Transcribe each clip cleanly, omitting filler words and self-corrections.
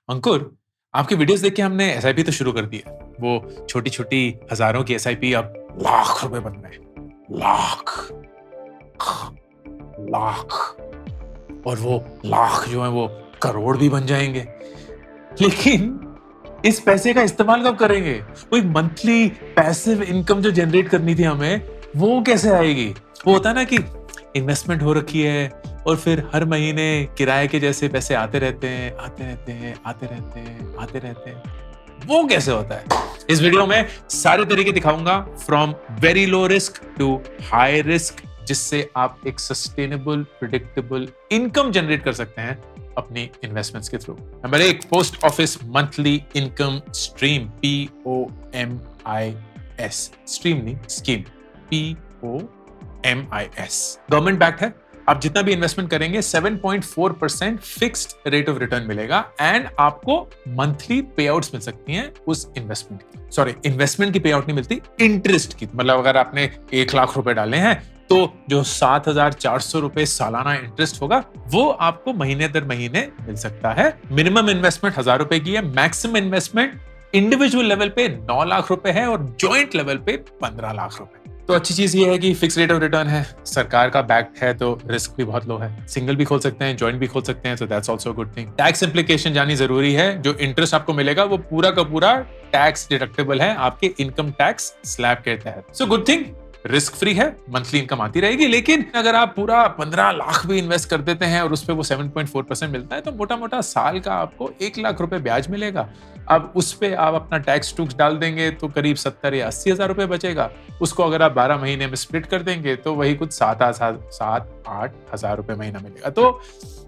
अंकुर, आपकी वीडियोस देख के हमने एसआईपी तो शुरू कर दी है। वो छोटी-छोटी हज़ारों की एसआईपी अब लाख रुपए बन रहे हैं। लाख, लाख और वो लाख जो है वो करोड़ भी बन जाएंगे। लेकिन इस पैसे का इस्तेमाल कब करेंगे? कोई मंथली पैसिव इनकम जो जनरेट करनी थी हमें, वो कैसे आएगी? वो होता है ना कि इन्वेस्टमेंट हो रखी है और फिर हर महीने किराए के जैसे पैसे आते रहते हैं, आते रहते हैं, आते रहते हैं, आते रहते हैं। वो कैसे होता है? इस वीडियो में सारे तरीके दिखाऊंगा, from very low risk to high risk, जिससे आप एक सस्टेनेबल प्रिडिक्टेबल इनकम जनरेट कर सकते हैं अपनी इन्वेस्टमेंट्स के through. Number 1, post office monthly income stream, POMIS। Stream नहीं, स्कीम, POMIS। गवर्नमेंट बैक्ड है। आप जितना भी इन्वेस्टमेंट करेंगे 7.4% फिक्स्ड रेट ऑफ रिटर्न मिलेगा एंड आपको मंथली पे आउट्स मिल सकती हैं उस इन्वेस्टमेंट की। सॉरी, इन्वेस्टमेंट की पे आउट नहीं मिलती, इंटरेस्ट की। मतलब अगर आपने 1 लाख रुपए डाले हैं तो जो 7,400 रुपए सालाना इंटरेस्ट होगा वो आपको महीने दर महीने मिल सकता है। मिनिमम इन्वेस्टमेंट 1,000 रुपए की है, मैक्सिमम इन्वेस्टमेंट इंडिविजुअल लेवल पे 9 लाख रुपए है और जॉइंट लेवल पे 15 लाख रुपए। तो अच्छी चीज ये है कि फिक्स रेट ऑफ रिटर्न है, सरकार का बैक्ड है, तो रिस्क भी बहुत लो है। सिंगल भी खोल सकते हैं, जॉइंट भी खोल सकते हैं, तो that's also good thing. Tax implication जाननी जरूरी है। जो इंटरेस्ट आपको मिलेगा वो पूरा का पूरा टैक्स डिडक्टेबल है आपके इनकम टैक्स स्लैब के तहत। So good thing, risk free है, मंथली इनकम आती रहेगी। लेकिन अगर आप पूरा 15 लाख भी इन्वेस्ट कर देते हैं और उस पे वो 7.4% मिलता है, तो मोटा मोटा साल का आपको 1 लाख रुपए ब्याज मिलेगा। अब उस पे आप अपना टैक्स टूक्स डाल देंगे तो करीब 70 या 80 हजार रुपए बचेगा। उसको अगर आप 12 महीने में स्प्लिट कर देंगे तो वही कुछ 7-8 हजार रुपए महीना मिलेगा। तो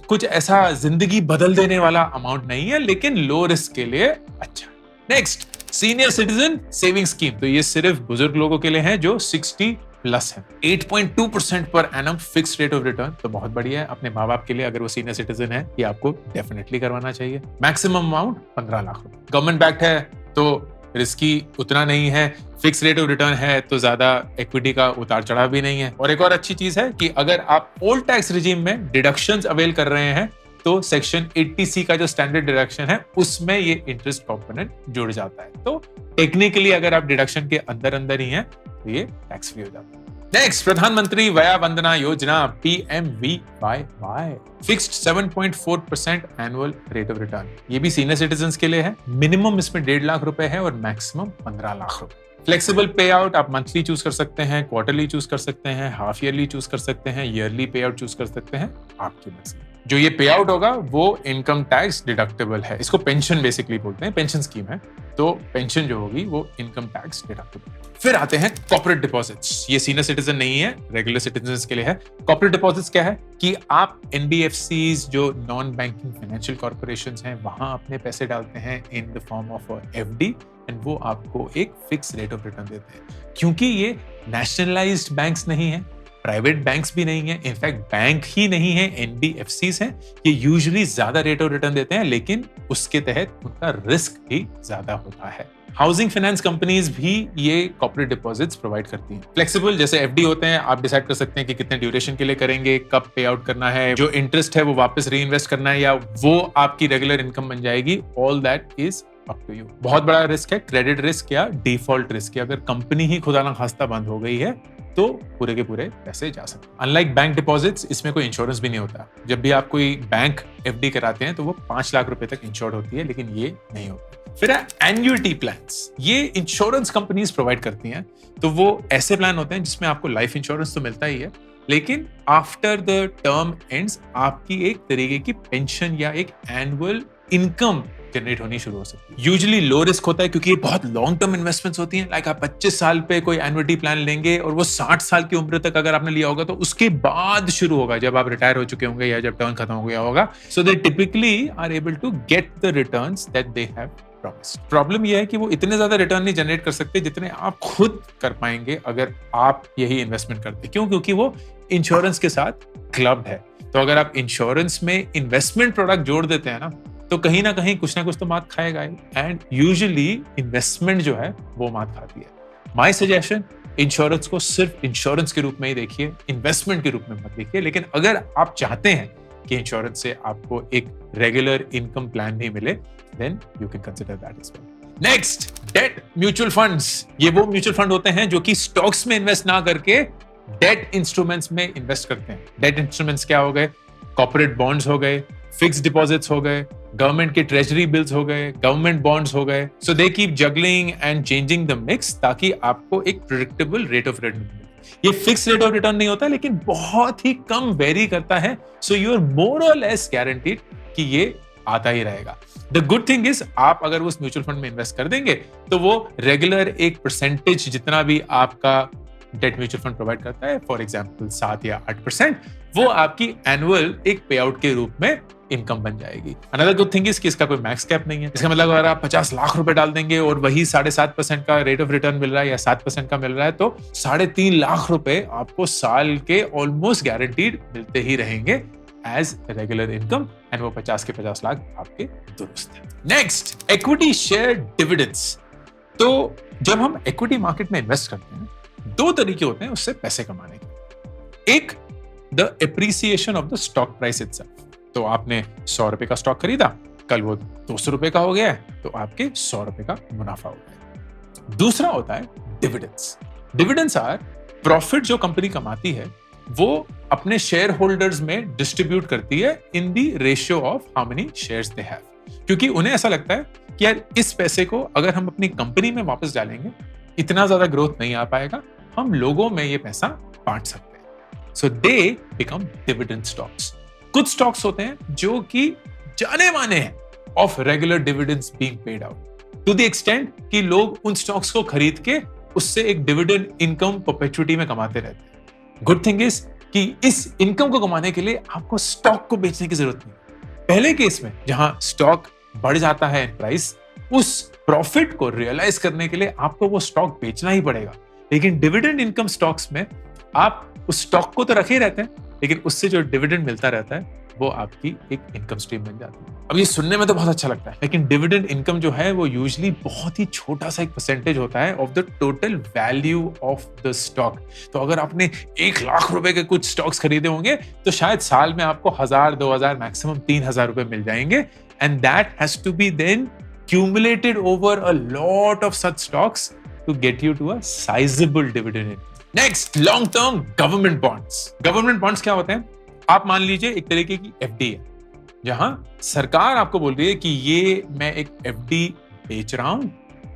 कुछ ऐसा जिंदगी बदल देने वाला अमाउंट नहीं है, लेकिन लो रिस्क के लिए अच्छा। Next, senior citizen saving scheme. तो ये सिर्फ बुजुर्ग लोगों के लिए है जो 60 प्लस है। 8.2% per annum fix rate of return, तो बहुत बढ़िया है। अपने माँ बाप के लिए अगर वो सीनियर सिटीजन है, ये आपको डेफिनेटली करवाना चाहिए। मैक्सिमम अमाउंट 15 लाख रुपए। गवर्नमेंट बैक्ड है तो रिस्की उतना नहीं है, फिक्स रेट ऑफ रिटर्न है तो ज्यादा इक्विटी का उतार चढ़ाव भी नहीं है। और एक और अच्छी चीज है कि अगर आप ओल्ड टैक्स रिजीम में डिडक्शंस अवेल कर रहे हैं तो सेक्शन 80C का जो स्टैंडर्ड डिडक्शन है उसमें ये इंटरेस्ट कंपोनेंट जुड़ जाता है। तो टेक्निकली अगर आप डिडक्शन के अंदर अंदर ही हैं तो ये टैक्स फ्री हो जाता है। नेक्स्ट, प्रधानमंत्री वया Vandana Yojana, PMVYY। Fixed 7.4% annual rate of return. ये भी सीनियर सिटीजन के लिए है। मिनिमम इसमें 1.5 लाख रुपए है और मैक्सिमम 15 लाख रुपए। फ्लेक्सिबल पे आउट, आप मंथली चूज कर सकते हैं, क्वार्टरली चूज कर सकते हैं, हाफ ईयरली चूज कर सकते हैं, ईयरली पे आउट चूज कर सकते हैं, आपकी मर्जी। जो ये पे आउट होगा वो इनकम टैक्स डिडक्टेबल है। इसको पेंशन बेसिकली बोलते हैं, पेंशन स्कीम है, तो पेंशन जो होगी वो इनकम टैक्स डिडक्टेबल। फिर आते हैं कॉर्पोरेट डिपॉजिट्स। ये सीनियर सिटीजन नहीं है, रेगुलर सिटीजन के लिए है। कॉर्पोरेट डिपॉजिट्स क्या है कि आप NBFCs जो नॉन बैंकिंग फाइनेंशियल कॉर्पोरेशंस हैं वहां अपने पैसे डालते हैं in the form of FD and वो आपको एक फिक्स रेट ऑफ रिटर्न देते हैं। क्योंकि ये नेशनलाइज्ड बैंक्स नहीं है, प्राइवेट बैंक्स भी नहीं है, इनफैक्ट बैंक ही नहीं है, NBFCs हैं, ये यूजुअली ज्यादा रेट ऑफ रिटर्न देते हैं, लेकिन उसके तहत उनका रिस्क भी ज्यादा होता है। हाउसिंग फाइनेंस कंपनीज भी ये कॉर्पोरेट डिपॉजिट्स प्रोवाइड करती हैं। फ्लेक्सिबल जैसे FD होते हैं, आप डिसाइड कर सकते हैं कि कितने ड्यूरेशन के लिए करेंगे, कब पे आउट करना है, जो इंटरेस्ट है वो वापस री इन्वेस्ट करना है या वो आपकी रेगुलर इनकम बन जाएगी। All that is up to you. बहुत बड़ा रिस्क है, क्रेडिट रिस्क या डिफॉल्ट रिस्क। अगर कंपनी ही खुदा ना खास्ता बंद हो गई है तो पूरे के पूरे पैसे जा सकते हैं। अनलाइक बैंक डिपॉजिट्स, इसमें कोई इंश्योरेंस भी नहीं होता। जब भी आप कोई बैंक FD कराते हैं तो वो 5 लाख रुपए तक इंश्योर्ड होती है, लेकिन ये नहीं होता। फिर एन्युटी प्लान्स, ये इंश्योरेंस कंपनीज प्रोवाइड करती हैं। तो वो ऐसे प्लान होते हैं जिसमें आपको लाइफ इंश्योरेंस तो मिलता ही है, लेकिन आफ्टर द टर्म एंड्स आपकी एक तरीके की पेंशन या एक एनुअल इनकम जनरेट होनी शुरू हो सकती है। यूजुअली लो रिस्क होता है क्योंकि ये बहुत लॉन्ग टर्म इन्वेस्टमेंट्स होती हैं। लाइक आप 25 साल पे कोई एन्युटी प्लान लेंगे और वो 60 साल की उम्र तक अगर आपने लिया होगा तो उसके बाद शुरू होगा जब आप रिटायर हो चुके होंगे या जब टर्न खत्म हो गया होगा। So they typically are able to get the returns that they have promised. Problem यह है कि वो इतने ज्यादा रिटर्न नहीं जनरेट कर सकते जितने आप खुद कर पाएंगे अगर आप यही इन्वेस्टमेंट करते। क्यों? क्योंकि वो इंश्योरेंस के साथ क्लब्ड है। तो अगर आप इंश्योरेंस में इन्वेस्टमेंट प्रोडक्ट जोड़ देते हैं ना, तो कहीं ना कहीं कुछ ना कुछ तो मात खाएगा ही। एंड यूजुअली इन्वेस्टमेंट जो है वो मात खाती है। माय सजेशन, इंश्योरेंस को सिर्फ इंश्योरेंस के रूप में ही देखिए, इन्वेस्टमेंट के रूप में मत देखिए। लेकिन अगर आप चाहते हैं कि इंश्योरेंस से आपको एक रेगुलर इनकम प्लान नहीं मिले, then you can consider that as well. Next, debt mutual funds. ये वो म्यूचुअल फंड होते हैं जो कि स्टॉक्स में इन्वेस्ट ना करके डेट इंस्ट्रूमेंट्स में इन्वेस्ट करते हैं. डेट इंस्ट्रूमेंट्स क्या हो गए? कॉर्पोरेट बॉन्ड्स हो गए, फिक्स्ड डिपॉजिट्स हो गए, गवर्नमेंट के ट्रेजरी बिल्स हो गए, गवर्नमेंट बॉन्ड्स हो गए. So they keep juggling and changing the mix ताकि आपको एक प्रेडिक्टेबल रेट ऑफ रिटर्न मिले. ये फिक्स रेट ऑफ रिटर्न नहीं होता, लेकिन बहुत ही कम वेरी करता है. सो यू आर मोर और लेस गारंटीड कि ये आता ही रहेगा. द गुड थिंग इज, आप अगर उस म्यूचुअल फंड में इन्वेस्ट कर देंगे तो वो रेगुलर एक परसेंटेज जितना भी आपका डेट म्यूचुअल फंड प्रोवाइड करता है, फॉर एग्जांपल 7 या 8%, वो आपकी एनुअल एक पे आउट के रूप में इनकम बन जाएगी. अनदर गुड थिंग इज कि इसका कोई मैक्स कैप नहीं है. इसका मतलब अगर आप 50 लाख रुपए डाल देंगे और वही 7.5% का रेट ऑफ रिटर्न मिल रहा है या 7% का मिल रहा है, तो 3.5 लाख रुपए आपको साल के ऑलमोस्ट गारंटीड मिलते ही रहेंगे एज रेगुलर इनकम. एंड वो 50 के 50 लाख आपके दुरुस्त है. Next, equity share dividends. तो जब हम इक्विटी मार्केट में इन्वेस्ट करते हैं, 2 तरीके होते हैं उससे पैसे कमाने के. एक, the appreciation of the stock price itself. तो आपने 100 रुपए का स्टॉक खरीदा, कल वो 200 रुपए का हो गया है, तो आपके 100 रुपए का मुनाफा हो गया. दूसरा होता है डिविडेंड्स. डिविडेंड्स आर प्रॉफिट जो कंपनी कमाती है वो अपने शेयर होल्डर्स में डिस्ट्रीब्यूट करती है in the ratio of how many shares they have. क्योंकि उन्हें ऐसा लगता है कि यार इस पैसे को अगर हम अपनी कंपनी में वापस डालेंगे, इतना ज्यादा ग्रोथ नहीं आ पाएगा, हम लोगों में ये पैसा बांट सकते हैं. So they become dividend stocks. कुछ स्टॉक्स होते हैं जो कि जाने माने हैं of regular dividends being paid out to the extent कि लोग उन स्टॉक्स को खरीद के उससे एक डिविडेंड इनकम परपेचुइटी में कमाते रहते हैं. गुड थिंग इज कि इस इनकम को कमाने के लिए आपको स्टॉक को बेचने की जरूरत नहीं. पहले केस में जहां स्टॉक बढ़ जाता है इन प्राइस, उस प्रॉफिट को रियलाइज करने के लिए आपको वो स्टॉक बेचना ही पड़ेगा. लेकिन डिविडेंड इनकम स्टॉक्स में आप उस स्टॉक को तो रखे रहते हैं, लेकिन उससे जो डिविडेंड मिलता रहता है वो आपकी एक इनकम स्ट्रीम बन जाती है. अब ये सुनने में तो बहुत अच्छा लगता है, लेकिन डिविडेंड इनकम जो है वो यूजुअली बहुत ही छोटा सा एक परसेंटेज होता है of the total value of the stock. तो अगर आपने 1 लाख रुपए के कुछ स्टॉक्स खरीदे होंगे तो शायद साल में आपको 1000, 2000, मैक्सिमम 3000 रुपए मिल जाएंगे. And that has to be then accumulated over a lot of such stocks to get you to a sizable dividend. Next, long term government bonds. Government bonds क्या होते हैं? आप मान लीजिए एक तरीके की एफडी है, जहां सरकार आपको बोल रही है कि ये मैं एक एफडी बेच रहा हूं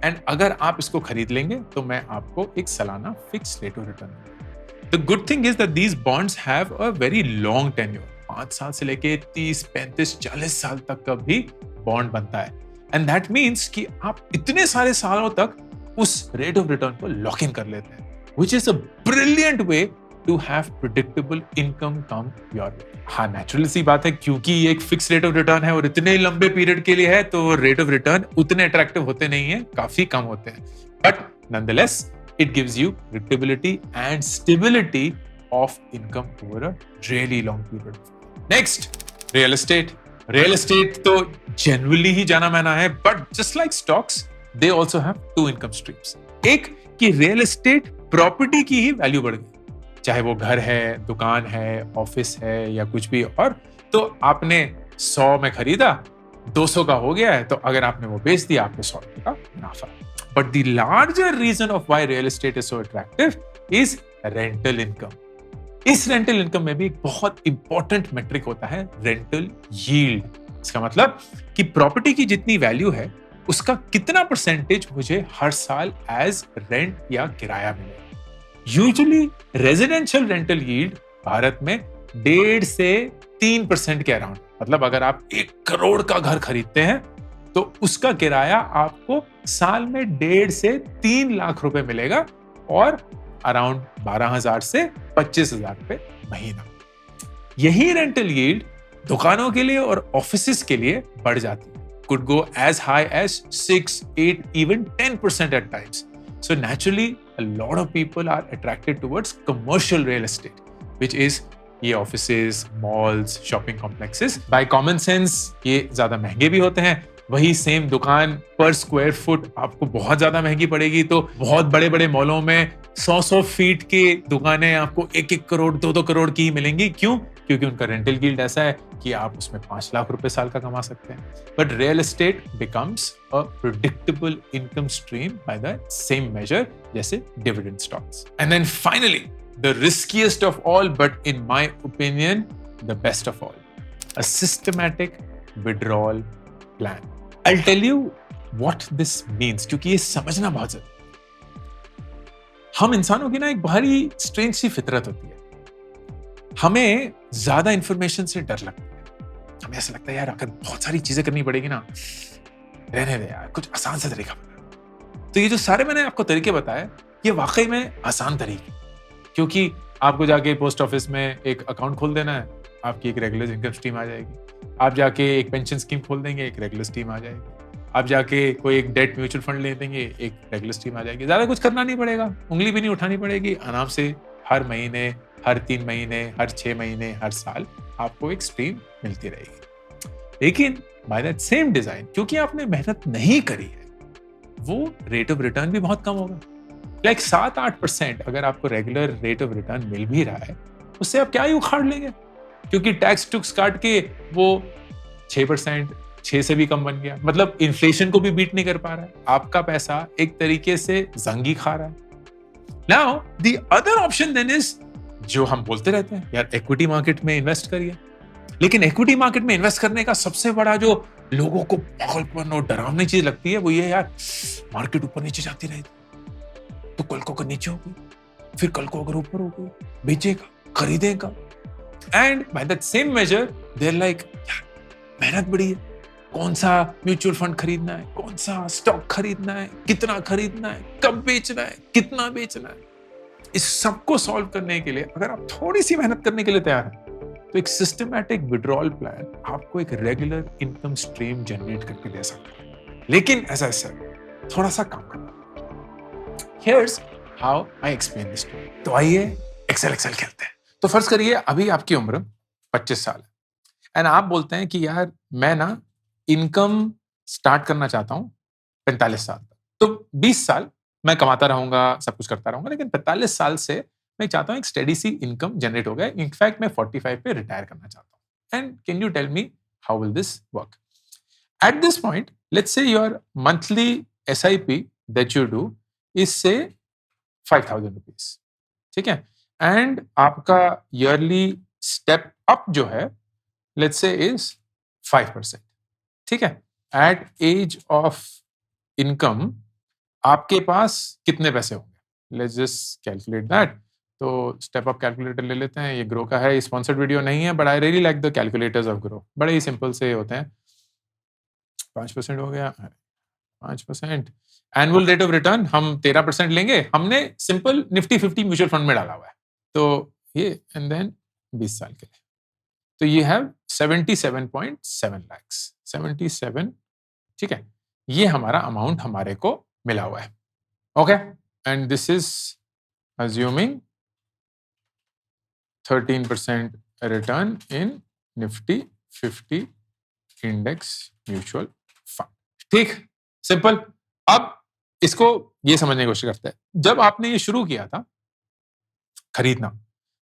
एंड अगर आप इसको खरीद लेंगे तो मैं आपको एक सालाना फिक्स रेट ऑफ रिटर्न दूंगा. The good thing is that these bonds have a very long tenure. 5 साल से लेके 30, 35, 40 साल तक का भी बॉन्ड बनता है. एंड दैट मीन्स कि आप इतने सारे सालों तक उस रेट ऑफ रिटर्न को लॉक इन कर लेते हैं, which is a brilliant way to have predictable income come your way. हाँ, नेचुरल सी बात है, क्योंकि ये एक फिक्स रेट ऑफ रिटर्न है और इतने लंबे पीरियड के लिए है, तो रेट ऑफ रिटर्न उतने अट्रैक्टिव होते नहीं है, काफी कम होते हैं. But nonetheless it gives you predictability and stability of income over a really long period. Next, real estate. Real estate तो जनरली ही जाना माना है, but just like stocks they also have 2 income streams. एक कि रियल एस्टेट प्रॉपर्टी की ही value बढ़ गई, चाहे वो घर है, दुकान है, ऑफिस है या कुछ भी और. तो आपने 100 में खरीदा, 200 का हो गया है, तो अगर आपने वो बेच दिया आपको 100 रुपए का मुनाफा. But the larger reason of why real estate is so attractive is rental income. इस रेंटल इनकम में भी एक बहुत इंपॉर्टेंट मेट्रिक होता है रेंटल यील्ड. इसका मतलब कि प्रॉपर्टी की जितनी वैल्यू है उसका कितना परसेंटेज मुझे हर साल एज रेंट या किराया मिलेगा. Usually residential rental yield Bharat में 1.5 से 3% के अराउंड. मतलब अगर आप 1 करोड़ का घर खरीदते हैं तो उसका किराया आपको साल में 1.5 से 3 लाख रुपए मिलेगा और अराउंड 12,000 से 25,000 रुपए महीना. यही रेंटल यील्ड दुकानों के लिए और ऑफिसेस के लिए बढ़ जाती है. Could go as high as 6, 8, even 10% at times. So naturally, a lot of people are attracted towards commercial real estate, which is ये offices, malls, shopping complexes. By common sense ये ज्यादा महंगे भी होते हैं. वही सेम दुकान पर स्क्वायर फुट आपको बहुत ज्यादा महंगी पड़ेगी. तो बहुत बड़े बड़े मॉलों में 100 फीट की दुकानें आपको 1-1 करोड़, 2-2 करोड़ की ही मिलेंगी. क्यों? क्योंकि उनका रेंटल यील्ड ऐसा है कि आप उसमें 5 लाख रुपए साल का कमा सकते हैं. But real estate becomes a predictable income stream by the same measure जैसे dividend stocks. And then finally the riskiest of all but in my opinion the best of all, a systematic withdrawal plan. I'll tell you what this means क्योंकि ये समझना बहुत जरूरी है. हम इंसानों की ना एक भारी स्ट्रेंज सी फितरत होती है. हमें ज्यादा इंफॉर्मेशन से डर लगता है. हमें ऐसा लगता है यार अगर बहुत सारी चीजें करनी पड़ेगी ना, रहने दे यार, कुछ आसान सा तरीका बता. तो ये जो सारे मैंने आपको तरीके बताए ये वाकई में आसान तरीके, क्योंकि आपको जाके पोस्ट ऑफिस में एक अकाउंट खोल देना है, आपकी एक रेगुलर इनकम स्ट्रीम आ जाएगी. आप जाके एक पेंशन स्कीम खोल देंगे, एक रेगुलर स्ट्रीम आ जाएगी. आप जाके कोई एक डेट म्यूचुअल फंड ले देंगे, एक रेगुलर स्ट्रीम आ जाएगी. ज्यादा कुछ करना नहीं पड़ेगा, उंगली भी नहीं उठानी पड़ेगी. आराम से हर महीने, हर 3 महीने, हर 6 महीने, हर साल आपको एक स्ट्रीम मिलती रहेगी. लेकिन बाय दैट सेम डिजाइन, क्योंकि आपने मेहनत नहीं करी है, वो रेट ऑफ रिटर्न भी बहुत कम होगा. लाइक 7-8% अगर आपको रेगुलर रेट ऑफ रिटर्न मिल भी रहा है, उससे आप क्या ही उखाड़ लेंगे, क्योंकि टैक्स टुक्स काट के वो 6%, 6 से भी कम बन गया. मतलब इन्फ्लेशन को भी बीट नहीं कर पा रहा है. आपका पैसा एक तरीके से जंगी खा रहा है. Now the other option then is, जो हम बोलते रहते हैं यार इक्विटी मार्केट में इन्वेस्ट करिए. लेकिन इक्विटी मार्केट में इन्वेस्ट करने का सबसे बड़ा जो लोगों को पागलपन और डरावनी चीज लगती है वो ये यार, मार्केट ऊपर नीचे जाती रहेगी तो कल को अगर नीचे होगी, फिर कल को अगर ऊपर होगी, बेचेगा, खरीदेगा. And by that same measure, they're like, मेहनत बड़ी है, कौन सा म्यूचुअल फंड खरीदना है, कौन सा स्टॉक खरीदना है, कितना खरीदना है, कब बेचना है, कितना बेचना है. इस सबको सॉल्व करने के लिए अगर आप थोड़ी सी मेहनत करने के लिए तैयार हैं, तो एक सिस्टमैटिक विड्रॉल प्लान आपको एक रेगुलर इनकम स्ट्रीम जनरेट करके दे सकता है. लेकिन ऐसा थोड़ा सा काम करना. Here's how I explain this to you. तो आइए एक्सेल खेलते हैं. तो फर्ज करिए अभी आपकी उम्र 25 साल है एंड आप बोलते हैं कि यार मैं ना इनकम स्टार्ट करना चाहता हूं 45 साल तक. तो 20 साल मैं कमाता रहूंगा, सब कुछ करता रहूंगा, लेकिन 45 साल से मैं चाहता हूं एक स्टेडी सी इनकम जनरेट हो गया. इनफैक्ट मैं 45 पे रिटायर करना चाहता हूं. And can you tell me how will this work? At this point let's say your monthly SIP that you do is say 5,000 rupees. ठीक है. एंड आपका ईयरली स्टेप अप जो है लेट्स से इज 5%. ठीक है. एट एज ऑफ इनकम आपके पास कितने पैसे होंगे? Let's just calculate that. तो स्टेप अप कैलकुलेटर ले लेते हैं. ये ग्रो का है, स्पॉन्सर्ड वीडियो नहीं है, but I really like the calculators of grow. बड़े ही सिंपल से होते हैं. 5% हो गया, 5%. एनुअल रेट ऑफ रिटर्न हम 13% लेंगे. हमने सिंपल निफ्टी 50 म्यूचुअल फंड में डाला हुआ है. तो ये एंड देन 20 साल के लिए. तो ये है 77.7 lakhs. 77. ठीक है. ये हमारा अमाउंट हमारे को मिला हुआ है. Okay. And this is assuming 13% return in Nifty 50 index mutual fund. ठीक, सिंपल. अब इसको ये समझने की कोशिश करते हैं. जब आपने ये शुरू किया था खरीदना,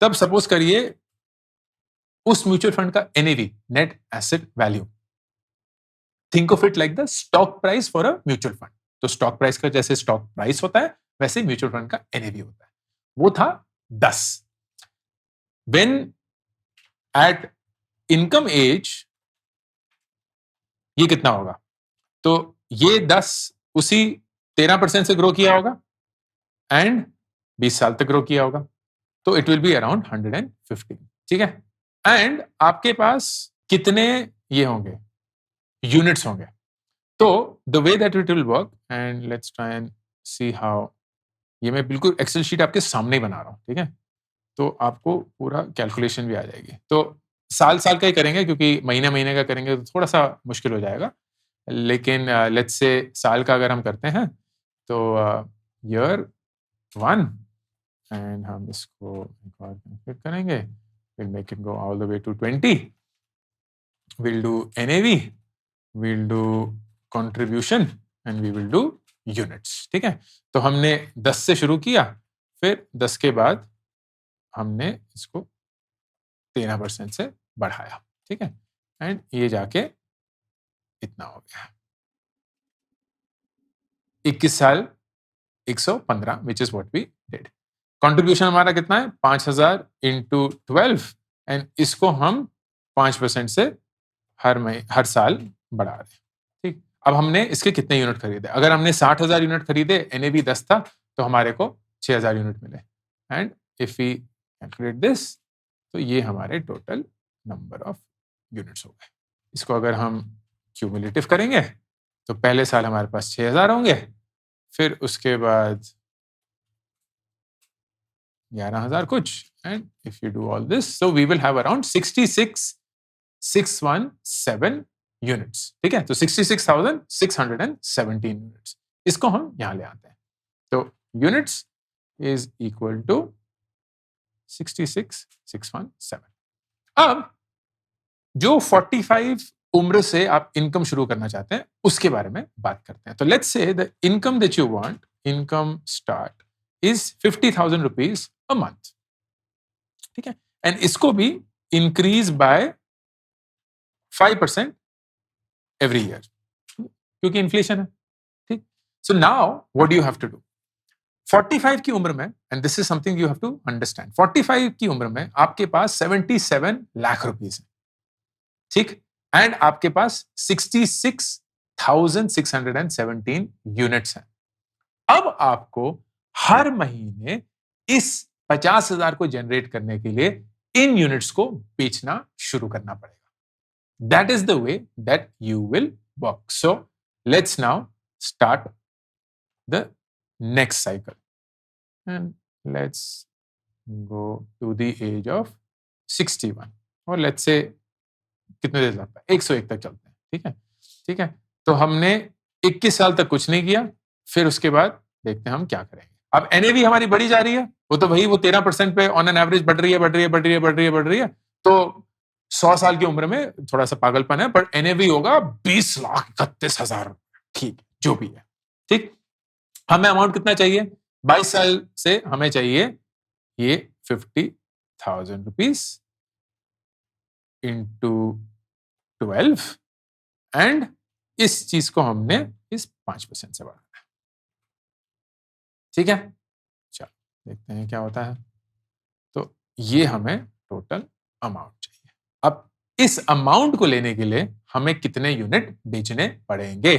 तब सपोज करिए उस म्यूचुअल फंड का NAV, net asset value, think of it like the stock price for a mutual fund. तो स्टॉक प्राइस का जैसे स्टॉक प्राइस होता है वैसे म्यूचुअल फंड का NAV होता है. वो था 10. व्हेन एट इनकम एज ये कितना होगा? तो ये 10 उसी 13% से ग्रो किया होगा एंड 20 साल तक ग्रो किया होगा. तो इट विल बी अराउंड 115. ठीक है. एंड आपके पास कितने ये होंगे, यूनिट्स होंगे? तो the way that it will work, and let's try and see how. ये मैं बिल्कुल एक्सेल शीट आपके सामने ही बना रहा हूं. ठीक है. तो आपको पूरा कैलकुलेशन भी आ जाएगी. तो साल का ही करेंगे क्योंकि महीने का करेंगे तो थोड़ा सा मुश्किल हो जाएगा. लेकिन लेट्स से साल का अगर हम करते हैं तो ईयर 1 एंड हम इसको एक और कैलकुलेट करेंगे. Will make it go all the way to 20. Will do NAV, will do contribution and we will do units. ठीक है. तो हमने 10 से शुरू किया, फिर 10 के बाद हमने इसको 13% से बढ़ाया, ठीक है, एंड ये जाके इतना हो गया 21 साल 115, which is what we did. Contribution हमारा कितना है 5000 इंटू 12 एंड इसको हम 5% से हर साल बढ़ा रहे हैं, ठीक। अब हमने इसके कितने यूनिट खरीदे, अगर हमने 60,000 यूनिट खरीदे, एनएवी 10 था, तो हमारे को 6000 यूनिट मिले, and if we calculate this, तो ये हमारे टोटल नंबर ऑफ यूनिट्स हो गए। इसको अगर हम क्यूमुलेटिव करेंगे तो पहले साल हमारे पास 6000 होंगे, फिर उसके बाद 11,000 कुछ, and if you do all this, so we will have around 66,617 units, ठीक है, तो 66,617 यूनिट्स, इसको हम यहां ले आते हैं, तो यूनिट्स इज इक्वल टू 66,617। अब जो 45 उम्र से आप इनकम शुरू करना चाहते हैं उसके बारे में बात करते हैं। तो let's say the income that you want, income start is 50,000 rupees a month, ठीक है, एंड इसको भी इंक्रीज बाय 5% एवरी ईयर, क्योंकि इन्फ्लेशन है, ठीक। So now what do you have to do, 45 की उम्र में, and this is something you have to understand, 45 की उम्र में आपके पास 77 लाख रुपीस है, ठीक, एंड आपके पास 66,617 यूनिट्स हैं। अब आपको हर महीने इस 50,000 को जनरेट करने के लिए इन यूनिट्स को बेचना शुरू करना पड़ेगा। That is the way that you will work. So let's now start the next cycle and let's go to the age of 61, और लेट्स से कितने देर लगता है, 101 तक चलते हैं, ठीक है, ठीक है। तो हमने 21 साल तक कुछ नहीं किया, फिर उसके बाद देखते हैं हम क्या करेंगे। अब एनएवी हमारी बढ़ी जा रही है, वो तो भाई वो 13% पे ऑन एन एवरेज बढ़ रही है, बढ़ रही है, बढ़ रही है, बढ़ रही है, बढ़ रही है, तो 100 साल की उम्र में थोड़ा सा पागलपन है, पर एनएवी होगा 20,31,000, ठीक, जो भी है, ठीक। हमें अमाउंट कितना चाहिए, 22 साल से हमें चाहिए ये 50,000 रुपीज इंटू 12, एंड इस चीज को हमने इस 5% से बढ़ाना है, ठीक है। चलो देखते हैं क्या होता है। तो ये हमें टोटल अमाउंट चाहिए। अब इस अमाउंट को लेने के लिए हमें कितने यूनिट बेचने पड़ेंगे,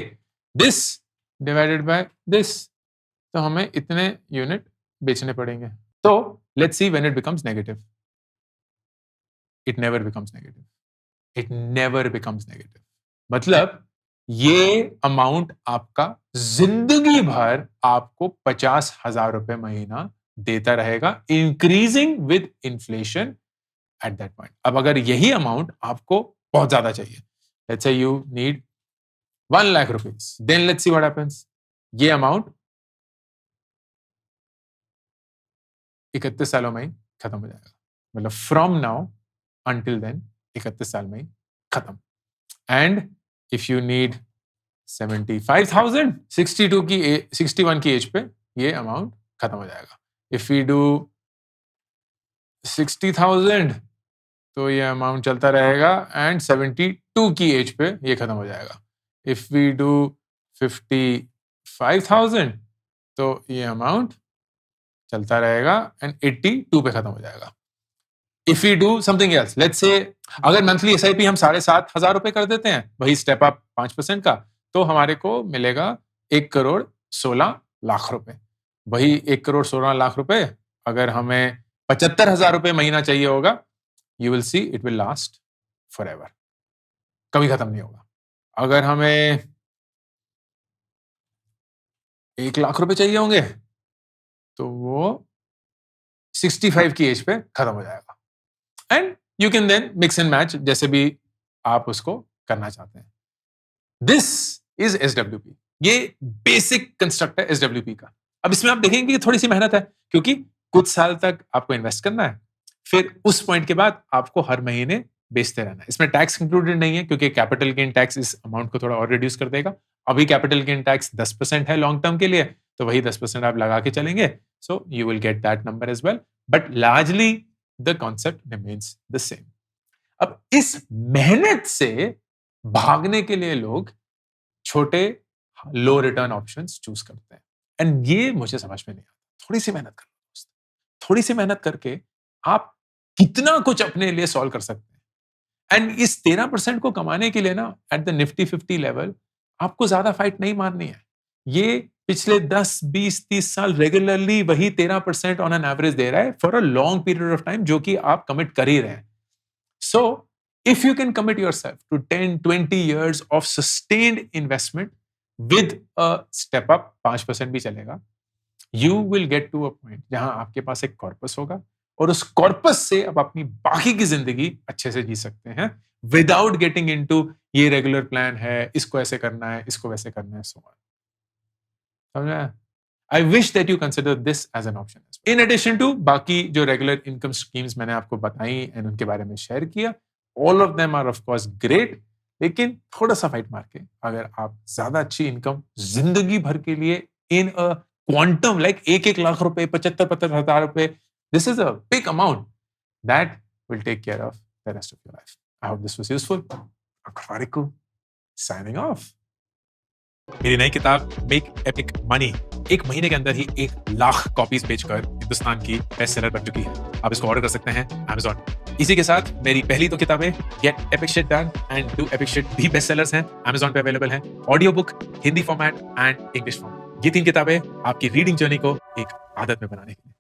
दिस डिवाइडेड बाय दिस, तो हमें इतने यूनिट बेचने पड़ेंगे। तो let's see when it becomes negative, it never becomes negative, it never becomes negative, मतलब ये अमाउंट आपका जिंदगी भर आपको 50,000 रुपए महीना देता रहेगा, increasing with inflation at that point. अब अगर यही अमाउंट आपको बहुत ज्यादा चाहिए, let's say you need 1 lakh rupees, then let's see what happens, ये अमाउंट 31 सालों में ही खत्म हो जाएगा, मतलब फ्रॉम नाउ अंटिल देन 31 साल में ही खत्म। एंड इफ यू नीड 75,000, 61 की एज पे ये अमाउंट खत्म हो जाएगा। इफ यू डू 60,000 तो ये अमाउंट चलता रहेगा, एंड 72 की एज पे ये खत्म हो जाएगा। इफ वी डू 55,000 तो ये अमाउंट चलता रहेगा, एंड 82 पे खत्म हो जाएगा। If you do something else, let's say अगर मंथली एसआईपी हम 7,500 रुपए कर देते हैं, वही स्टेप अप 5% का, तो हमारे को मिलेगा 1,16,00,000 रुपए। वही 1,16,00,000 रुपए अगर हमें 75,000 रुपए महीना चाहिए होगा, you will see it will last for ever, कभी खत्म नहीं होगा। अगर हमें 1,00,000 रुपए चाहिए होंगे तो वो 65 की एज पे खत्म हो जाएगा, and you can then mix and match जैसे भी आप उसको करना चाहते हैं। दिस इज एसडब्ल्यूपी, ये बेसिक कंस्ट्रक्ट है एसडब्ल्यूपी का। अब इसमें आप देखेंगे कि थोड़ी सी मेहनत है, क्योंकि कुछ साल तक आपको इन्वेस्ट करना है, फिर उस पॉइंट के बाद आपको हर महीने बेचते रहना है। इसमें टैक्स इंक्लूडेड नहीं है, क्योंकि कैपिटल गेन टैक्स इस अमाउंट को थोड़ा और रिड्यूस कर देगा। अभी कैपिटल गेन टैक्स 10% है लॉन्ग टर्म के लिए, तो वही 10% आप लगा के चलेंगे, so you will get that number as well. But largely the concept remains the same. अब इस मेहनत से भागने के लिए लोग छोटे लो रिटर्न ऑप्शंस चूज करते हैं, एंड ये मुझे समझ में नहीं आता। थोड़ी सी मेहनत कर लो दोस्त, थोड़ी सी मेहनत करके आप कितना कुछ अपने लिए सॉल्व कर सकते हैं। एंड इस 13% को कमाने के लिए ना, एट द निफ्टी 50 लेवल आपको ज्यादा फाइट नहीं मारनी है। ये पिछले 10, 20, 30 साल रेगुलरली वही 13% ऑन एन एवरेज दे रहा है for a long period of time, जो कि आप कमिट कर ही रहे हैं। सो if you can commit yourself to 10, 20 years of sustained investment with a step up, 5% भी चलेगा, you will get to a point जहां आपके पास एक कॉर्पस होगा, और उस कॉर्पस से आप अपनी बाकी की जिंदगी अच्छे से जी सकते हैं विदाउट गेटिंग इनटू ये रेगुलर प्लान है, इसको ऐसे करना है, इसको वैसे करना है, सो ऑन। समझा? I wish that you consider this as an option. In addition to बाकी जो रेगुलर इनकम स्कीम्स मैंने आपको बताई एंड उनके बारे में शेयर किया, all of them are of course great, लेकिन थोड़ा सा फाइट मार के अगर आप ज्यादा अच्छी इनकम जिंदगी भर के लिए in a quantum like 1-1 lakh रुपए, 75-75 हजार रुपए, this is a big amount that will take care of the rest of your life. I hope this was useful. अखबारिकु साइनिंग ऑफ। मेरी नई किताब मेक एपिक मनी 1 महीने के अंदर ही 1 लाख कॉपीज बेचकर हिंदुस्तान की बेस्ट सेलर बन चुकी है। आप इसको ऑर्डर कर सकते हैं Amazon। इसी के साथ मेरी पहली 2 किताबें gate epic shit done and do epic shit भी बेस्ट सेलर्स हैं, Amazon पे अवेलेबल हैं। Audio book, Hindi format and English format, ये 3 किताबें आपकी रीडिंग जर्नी को एक आदत में बनाने के लिए।